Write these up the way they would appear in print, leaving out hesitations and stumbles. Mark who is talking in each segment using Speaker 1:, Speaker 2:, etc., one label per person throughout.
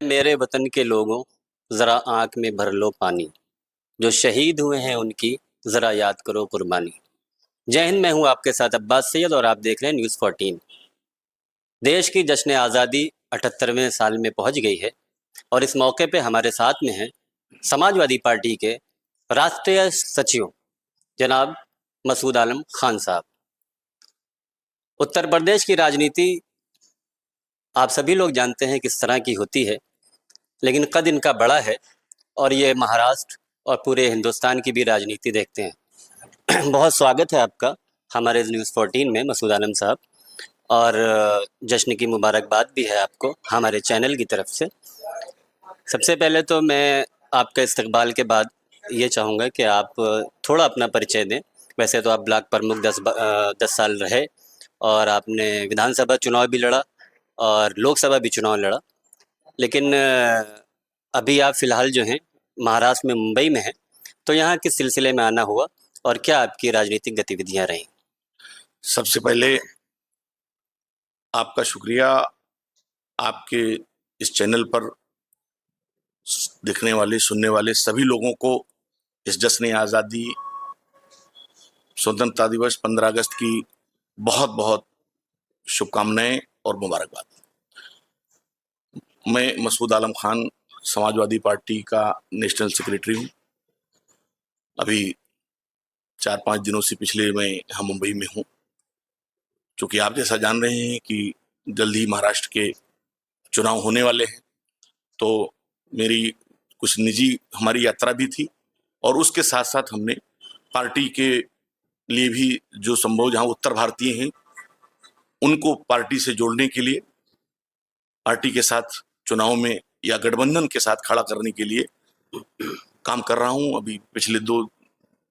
Speaker 1: मेरे वतन के लोगों, ज़रा आँख में भर लो पानी, जो शहीद हुए हैं उनकी ज़रा याद करो कुर्बानी। जय हिंद। मैं हूँ आपके साथ अब्बास सैयद और आप देख रहे हैं न्यूज़ 14। देश की जश्न आज़ादी 78वें साल में पहुँच गई है और इस मौके पे हमारे साथ में हैं समाजवादी पार्टी के राष्ट्रीय सचिव जनाब मसूद आलम खान साहब। उत्तर प्रदेश की राजनीति आप सभी लोग जानते हैं किस तरह की होती है, लेकिन कद इनका बड़ा है और ये महाराष्ट्र और पूरे हिंदुस्तान की भी राजनीति देखते हैं। बहुत स्वागत है आपका हमारे न्यूज़ 14 में मसूद आलम साहब, और जश्न की मुबारकबाद भी है आपको हमारे चैनल की तरफ से। सबसे पहले तो मैं आपका इस्तकबाल के बाद ये चाहूँगा कि आप थोड़ा अपना परिचय दें। वैसे तो आप ब्लॉक प्रमुख 10 साल रहे और आपने विधानसभा चुनाव भी लड़ा और लोकसभा भी चुनाव लड़ा, लेकिन अभी आप फ़िलहाल जो हैं महाराष्ट्र में मुंबई में हैं, तो यहाँ किस सिलसिले में आना हुआ और क्या आपकी राजनीतिक गतिविधियाँ रहीं?
Speaker 2: सबसे पहले आपका शुक्रिया। आपके इस चैनल पर दिखने वाले सुनने वाले सभी लोगों को इस जश्न आज़ादी स्वतंत्रता दिवस 15 अगस्त की बहुत बहुत शुभकामनाएं और मुबारकबाद। मैं मसूद आलम खान समाजवादी पार्टी का नेशनल सेक्रेटरी हूँ। अभी 4-5 दिनों से पिछले मैं यहाँ मुंबई में हूँ। चूँकि आप जैसा जान रहे हैं कि जल्द ही महाराष्ट्र के चुनाव होने वाले हैं, तो मेरी कुछ निजी हमारी यात्रा भी थी और उसके साथ साथ हमने पार्टी के लिए भी जो संभव जहाँ उत्तर भारतीय हैं उनको पार्टी से जोड़ने के लिए, पार्टी के साथ चुनाव में या गठबंधन के साथ खड़ा करने के लिए काम कर रहा हूँ। अभी पिछले 2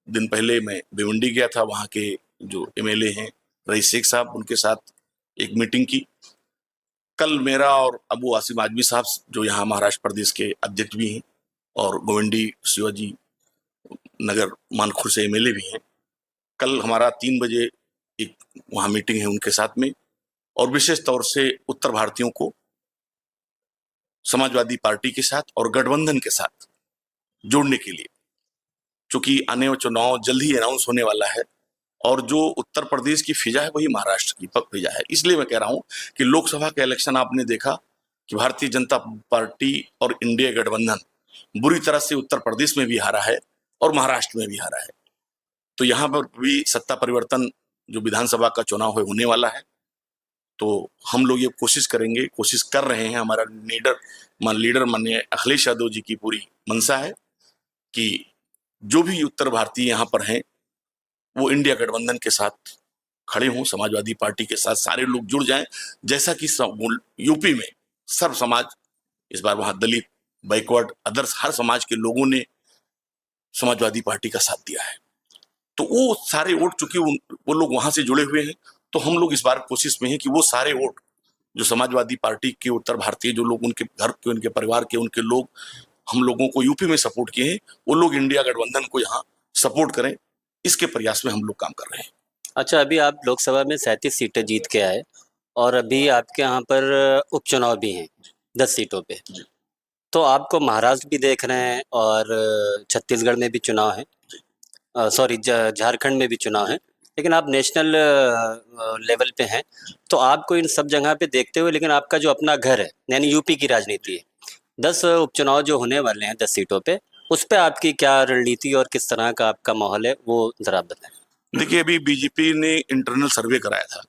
Speaker 2: दिन पहले मैं भिवंडी गया था, वहाँ के जो एमएलए हैं रईस शेख साहब, उनके साथ एक मीटिंग की। कल मेरा और अबू आसिम आजमी साहब जो यहाँ महाराष्ट्र प्रदेश के अध्यक्ष भी हैं और गोविंदी शिवाजी नगर मानखुर से एमएलए भी हैं, कल हमारा 3 बजे एक वहाँ मीटिंग है उनके साथ में, और विशेष तौर से उत्तर भारतीयों को समाजवादी पार्टी के साथ और गठबंधन के साथ जोड़ने के लिए। चूंकि आने वाला चुनाव जल्द ही अनाउंस होने वाला है और जो उत्तर प्रदेश की फिजा है वही महाराष्ट्र की फिजा है, इसलिए मैं कह रहा हूं कि लोकसभा का इलेक्शन आपने देखा कि भारतीय जनता पार्टी और इंडिया गठबंधन बुरी तरह से उत्तर प्रदेश में भी हारा है और महाराष्ट्र में भी हारा है। तो यहाँ पर भी सत्ता परिवर्तन जो विधानसभा का चुनाव है होने वाला है, तो हम लोग ये कोशिश करेंगे, कोशिश कर रहे हैं, हमारा लीडर माननीय अखिलेश यादव जी की पूरी मंशा है कि जो भी उत्तर भारतीय यहाँ पर हैं वो इंडिया गठबंधन के साथ खड़े हों, समाजवादी पार्टी के साथ सारे लोग जुड़ जाएं, जैसा कि यूपी में सर्व समाज, इस बार वहां दलित, बैकवर्ड, अदर्स हर समाज के लोगों ने समाजवादी पार्टी का साथ दिया है। तो वो सारे वोट चूंकि वो लोग वहां से जुड़े हुए हैं, तो हम लोग इस बार कोशिश में हैं कि वो सारे वोट जो समाजवादी पार्टी के उत्तर भारतीय जो लोग, उनके घर के, उनके परिवार के, उनके लोग हम लोगों को यूपी में सपोर्ट किए हैं, वो लोग इंडिया गठबंधन को यहाँ सपोर्ट करें, इसके प्रयास में हम लोग काम कर रहे हैं।
Speaker 1: अच्छा, अभी आप लोकसभा में 37 सीटें जीत के आए और अभी आपके यहाँ पर उपचुनाव भी हैं 10 सीटों पे, तो आपको महाराष्ट्र भी देख रहे हैं और छत्तीसगढ़ में भी चुनाव है, सॉरी झारखंड में भी चुनाव है, लेकिन आप नेशनल लेवल पे हैं, तो आपको इन सब जगह पे देखते हुए, लेकिन आपका जो अपना घर है यानी यूपी की राजनीति है, 10 उपचुनाव जो होने वाले हैं 10 सीटों पे, उस पे आपकी क्या रणनीति और किस तरह का आपका माहौल है, वो जरा बताएं।
Speaker 2: देखिए, अभी बीजेपी ने इंटरनल सर्वे कराया था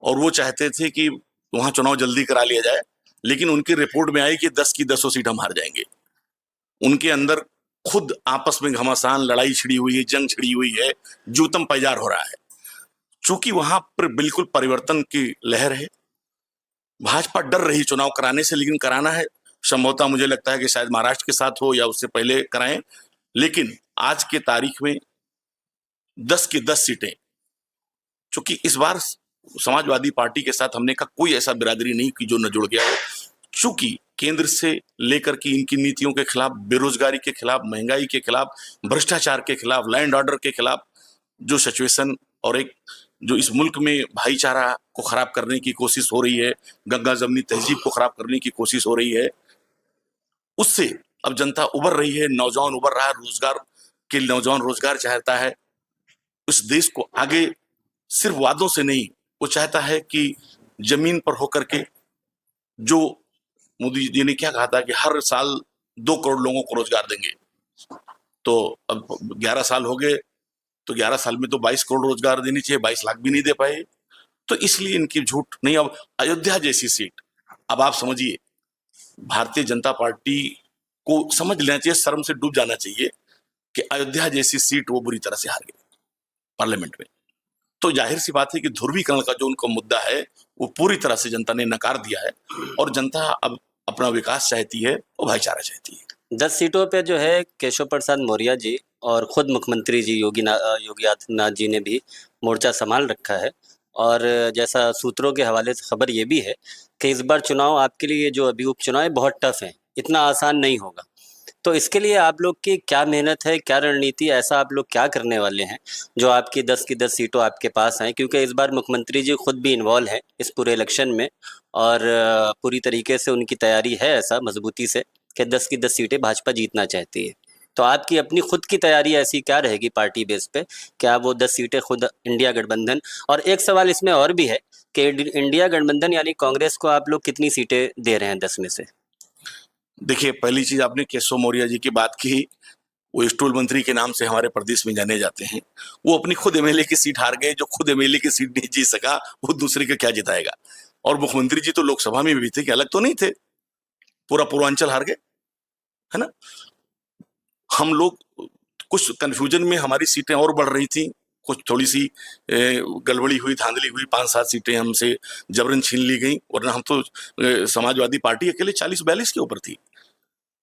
Speaker 2: और वो चाहते थे कि वहां चुनाव जल्दी करा लिया जाए, लेकिन उनकी रिपोर्ट में आई कि 10 की 10 सीट हम हार जाएंगे। उनके अंदर खुद आपस में घमासान लड़ाई छिड़ी हुई है, जंग छिड़ी हुई है, जूतम पैजार हो रहा है। चूंकि वहां पर बिल्कुल परिवर्तन की लहर है, भाजपा डर रही चुनाव कराने से, लेकिन कराना है। संभवतः मुझे लगता है कि शायद महाराष्ट्र के साथ हो या उससे पहले कराएं, लेकिन आज के तारीख में 10 की 10 सीटें, चूंकि इस बार समाजवादी पार्टी के साथ हमने का कोई ऐसा बिरादरी नहीं की जो न जुड़ गया हो। चूंकि केंद्र से लेकर के इनकी नीतियों के खिलाफ, बेरोजगारी के खिलाफ, महंगाई के खिलाफ, भ्रष्टाचार के खिलाफ, लैंड ऑर्डर के खिलाफ जो सिचुएशन और एक जो इस मुल्क में भाईचारा को खराब करने की कोशिश हो रही है, गंगा जमनी तहजीब को खराब करने की कोशिश हो रही है, उससे अब जनता उबर रही है, नौजवान उबर रहा है, नौजवान रोजगार चाहता है। उस देश को आगे सिर्फ वादों से नहीं, वो चाहता है कि जमीन पर होकर के, जो मोदी जी ने क्या कहा था कि हर साल 2 करोड़ लोगों को रोजगार देंगे, तो अब 11 साल हो गए, तो 11 साल में तो 22 करोड़ रोजगार देनी चाहिए, 22 लाख भी नहीं दे पाए। तो इसलिए इनकी झूठ नहीं। अब अयोध्या जैसी सीट, अब आप समझिए, भारतीय जनता पार्टी को समझ लेना चाहिए, शर्म से डूब जाना चाहिए कि अयोध्या जैसी सीट वो बुरी तरह से हार गए पार्लियामेंट में। तो जाहिर सी बात है कि ध्रुवीकरण का जो उनका मुद्दा है वो पूरी तरह से जनता ने नकार दिया है, और जनता अब अपना विकास चाहती है और भाईचारा चाहती है।
Speaker 1: 10 सीटों पे जो है केशव प्रसाद मौर्य जी और खुद मुख्यमंत्री जी योगी आदित्यनाथ जी ने भी मोर्चा संभाल रखा है। और जैसा सूत्रों के हवाले से खबर ये भी है कि इस बार चुनाव आपके लिए जो अभी उपचुनाव है बहुत टफ है, इतना आसान नहीं होगा। तो इसके लिए आप लोग की क्या मेहनत है, क्या रणनीति, ऐसा आप लोग क्या करने वाले हैं जो आपकी 10 की 10 सीटों आपके पास हैं? क्योंकि इस बार मुख्यमंत्री जी खुद भी इन्वॉल्व हैं इस पूरे इलेक्शन में, और पूरी तरीके से उनकी तैयारी है ऐसा मजबूती से कि 10 की 10 सीटें भाजपा जीतना चाहती है। तो आपकी अपनी खुद की तैयारी ऐसी क्या रहेगी पार्टी बेस पे, क्या वो 10 सीटें खुद इंडिया गठबंधन? और एक सवाल इसमें और भी है कि इंडिया गठबंधन यानी कांग्रेस को आप लोग कितनी सीटें दे रहे हैं 10 में से?
Speaker 2: देखिए, पहली चीज, आपने केशव मौर्य जी की बात की, वो स्टूल मंत्री के नाम से हमारे प्रदेश में जाने जाते हैं। वो अपनी खुद एमएलए की सीट हार गए। जो खुद एमएलए की सीट नहीं जीत सका, वो दूसरे का क्या जिताएगा? और मुख्यमंत्री जी तो लोकसभा में भी थे, कि अलग तो नहीं थे, पूरा पूर्वांचल हार गए, है ना। हम लोग कुछ कंफ्यूजन में, हमारी सीटें और बढ़ रही थी, कुछ थोड़ी सी गड़बड़ी हुई, धांधली हुई, 5-7 सीटें हमसे जबरन छीन ली गई, वरना हम तो समाजवादी पार्टी अकेले 40-42 के ऊपर थी।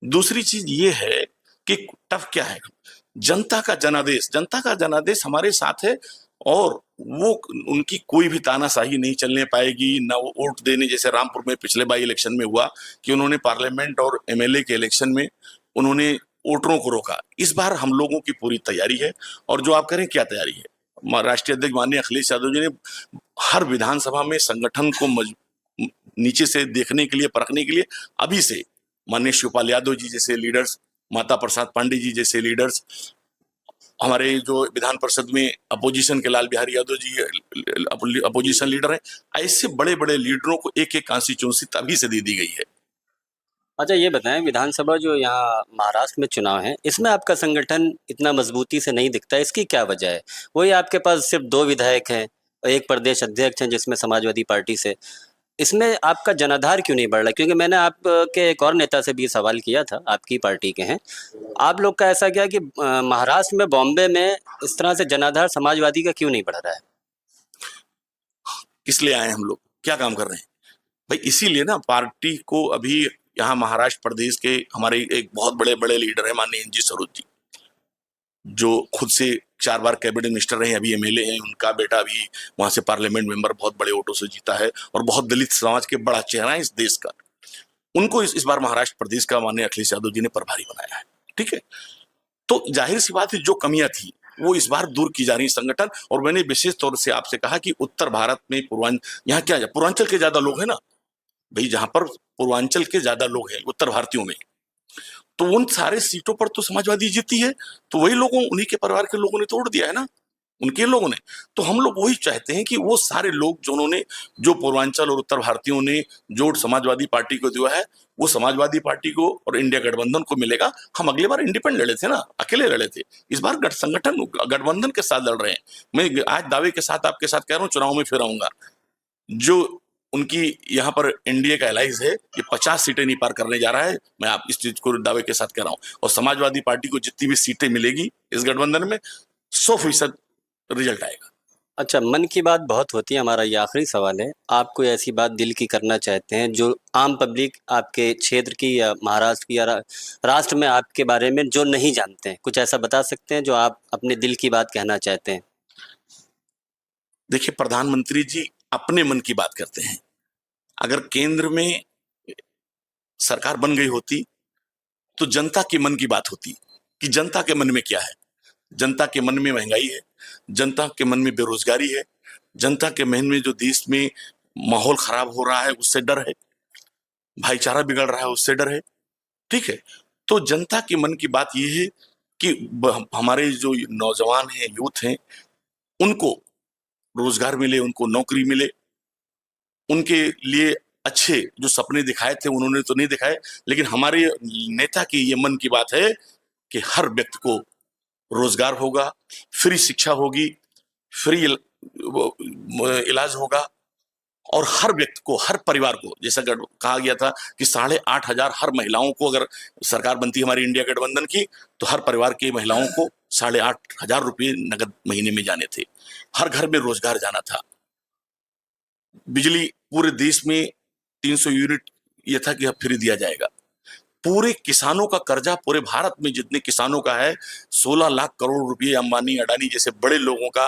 Speaker 2: दूसरी चीज ये है कि टफ क्या है, जनता का जनादेश हमारे साथ है, और वो, उनकी कोई भी तानाशाही नहीं चलने पाएगी ना। वो वोट देने, जैसे रामपुर में पिछले बाई इलेक्शन में हुआ कि उन्होंने पार्लियामेंट और एमएलए के इलेक्शन में उन्होंने वोटरों को रोका। इस बार हम लोगों की पूरी तैयारी है। और जो आप करें, क्या तैयारी है, राष्ट्रीय अध्यक्ष माननीय अखिलेश यादव जी ने हर विधानसभा में संगठन को नीचे से देखने के लिए, परखने के लिए अभी से माननीय शिवपाल यादव जी जैसे लीडर्स, माता प्रसाद पांडे जी जैसे लीडर्स, हमारे जो विधान परिषद में अपोजिशन के लाल बिहारी यादव जी अपोजिशन लीडर हैं, ऐसे बड़े बड़े लीडरों को एक एक कॉन्स्टिट्यूंसी तभी से दे दी गई है।
Speaker 1: अच्छा, ये बताएं, विधानसभा जो यहाँ महाराष्ट्र में चुनाव है, इसमें आपका संगठन इतना मजबूती से नहीं दिखता, इसकी क्या वजह है? वही आपके पास सिर्फ 2 विधायक हैं और एक प्रदेश अध्यक्ष हैं जिसमें समाजवादी पार्टी से। इसमें आपका जनाधार क्यों नहीं बढ़ रहा? क्योंकि मैंने आपके एक और नेता से भी सवाल किया था, आपकी पार्टी के हैं। आप लोग का ऐसा क्या कि महाराष्ट्र में, बॉम्बे में इस तरह से जनाधार समाजवादी का क्यों नहीं बढ़ रहा है?
Speaker 2: किस लिए आए हम लोग, क्या काम कर रहे हैं भाई? इसीलिए ना, पार्टी को अभी यहाँ महाराष्ट्र प्रदेश के हमारे एक बहुत बड़े बड़े लीडर है माननीय एनजी सरोज जी, जो खुद से 4 बार कैबिनेट मिनिस्टर रहे, अभी एमएलए हैं। उनका बेटा भी वहां से पार्लियामेंट मेंबर बहुत बड़े वोटों से जीता है, और बहुत दलित समाज के बड़ा चेहरा है इस देश का। उनको इस बार महाराष्ट्र प्रदेश का माननीय अखिलेश यादव जी ने प्रभारी बनाया है, ठीक है। तो जाहिर सी बात है, जो कमियां थी वो इस बार दूर की जा रही संगठन। और मैंने विशेष तौर से आपसे कहा कि उत्तर भारत में यहाँ क्या है, पूर्वांचल के ज्यादा लोग हैं ना भाई, जहां पर पूर्वांचल के ज्यादा लोग हैं उत्तर भारतीयों में, तो उन सारे सीटों पर तो समाजवादी जीती है। तो वही लोगों, उन्हीं के परिवार के लोगों ने तोड़ दिया है ना, उनके लोगों ने। तो हम लोग वही चाहते हैं कि वो सारे लोग जो पूर्वांचल और उत्तर भारतीयों ने जो समाजवादी पार्टी को दिया है, वो समाजवादी पार्टी को और इंडिया गठबंधन को मिलेगा। हम अगली बार इंडिपेंडेंट लड़े थे ना, अकेले लड़े थे, इस बार गठबंधन के साथ लड़ रहे हैं। मैं आज दावे के साथ आपके साथ कह रहा हूँ, चुनाव में फिर आऊंगा। जो उनकी यहाँ पर एनडीए का एलाइज है, ये 50 सीटें नहीं पार करने जा रहा है, मैं आप इस चीज को दावे के साथ कह रहा हूँ। और समाजवादी पार्टी को जितनी भी सीटें मिलेगी इस गठबंधन में, 100% रिजल्ट आएगा।
Speaker 1: अच्छा, मन की बात बहुत होती है, हमारा ये आखिरी सवाल है। आप कोई ऐसी बात दिल की करना चाहते हैं जो आम पब्लिक आपके क्षेत्र की या महाराष्ट्र की या राष्ट्र में आपके बारे में जो नहीं जानते हैं, कुछ ऐसा बता सकते हैं जो आप अपने दिल की बात कहना चाहते हैं?
Speaker 2: देखिए, प्रधानमंत्री जी अपने मन की बात करते हैं। अगर केंद्र में सरकार बन गई होती तो जनता के मन की बात होती कि जनता के मन में क्या है। जनता के मन में महंगाई है, जनता के मन में बेरोजगारी है, जनता के मन में जो देश में माहौल खराब हो रहा है उससे डर है, भाईचारा बिगड़ रहा है उससे डर है। ठीक है। तो जनता के मन की बात यह है कि हमारे जो नौजवान हैं, यूथ हैं, उनको रोजगार मिले, उनको नौकरी मिले, उनके लिए अच्छे जो सपने दिखाए थे उन्होंने तो नहीं दिखाए, लेकिन हमारे नेता की ये मन की बात है कि हर व्यक्ति को रोजगार होगा, फ्री शिक्षा होगी, फ्री इलाज होगा, और हर व्यक्ति को, हर परिवार को, जैसा कहा गया था कि 8,500 हर महिलाओं को, अगर सरकार बनती हमारी इंडिया गठबंधन की, तो हर परिवार की महिलाओं को 8,500 रुपये नगद महीने में जाने थे। हर घर में रोजगार जाना था। बिजली पूरे देश में 300 यूनिट यह था कि अब फ्री दिया जाएगा। पूरे किसानों का कर्जा, पूरे भारत में जितने किसानों का है, 16 लाख करोड़ रुपए अंबानी अडानी जैसे बड़े लोगों का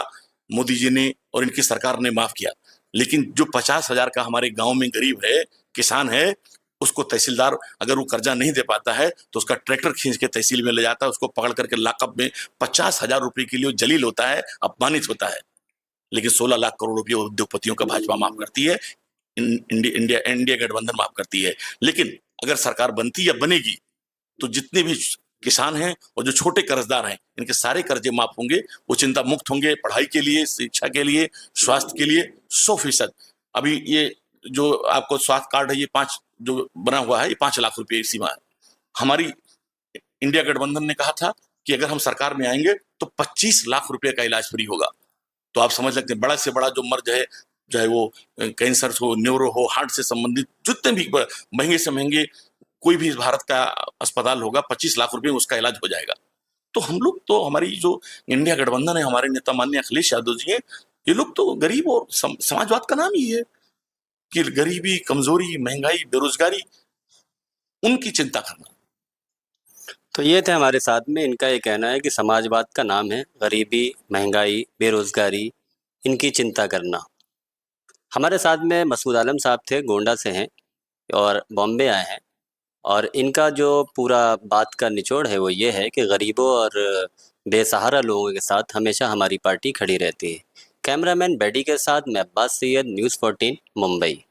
Speaker 2: मोदी जी ने और इनकी सरकार ने माफ किया। लेकिन जो 50,000 का हमारे गांव में गरीब है, किसान है, उसको तहसीलदार अगर वो कर्जा नहीं दे पाता है तो उसका ट्रैक्टर खींच के तहसील में ले जाता है, उसको पकड़ करके लॉकअप में 50,000 रुपए के लिए जलील होता है, अपमानित होता है। लेकिन 16 लाख करोड़ रुपये उद्योगपतियों का भाजपा माफ करती है, इंडिया गठबंधन माफ करती है। लेकिन अगर सरकार बनती या बनेगी तो जितने भी किसान हैं और जो छोटे कर्जदार हैं, इनके सारे कर्जे माफ होंगे, वो चिंता मुक्त होंगे, पढ़ाई के लिए, शिक्षा के लिए, स्वास्थ्य के लिए 100%। अभी ये जो आपको स्वास्थ्य कार्ड है, ये 5 जो बना हुआ है, ये 5 लाख रुपए सीमा है। हमारी इंडिया गठबंधन ने कहा था कि अगर हम सरकार में आएंगे तो 25 लाख रुपए का इलाज फ्री होगा। तो आप समझ सकते हैं, बड़ा से बड़ा जो मर्ज है, चाहे वो कैंसर हो, न्यूरो हो, हार्ट से संबंधित जितने भी महंगे से महंगे कोई भी भारत का अस्पताल होगा, 25 लाख रुपए में उसका इलाज हो जाएगा। तो हम लोग तो, हमारी जो इंडिया गठबंधन है, हमारे नेता माननीय अखिलेश यादव जी हैं, ये लोग तो गरीब और समाजवाद का नाम ही है कि गरीबी, कमजोरी, महंगाई, बेरोजगारी, उनकी चिंता करना।
Speaker 1: तो ये थे हमारे साथ में, इनका ये कहना है कि समाजवाद का नाम है गरीबी, महंगाई, बेरोजगारी, इनकी चिंता करना। हमारे साथ में मसूद आलम साहब थे, गोंडा से हैं और बॉम्बे आए हैं, और इनका जो पूरा बात का निचोड़ है वो ये है कि गरीबों और बेसहारा लोगों के साथ हमेशा हमारी पार्टी खड़ी रहती है। कैमरामैन बेडी के साथ मैं अब्बास सैयद, न्यूज़ 14 मुंबई।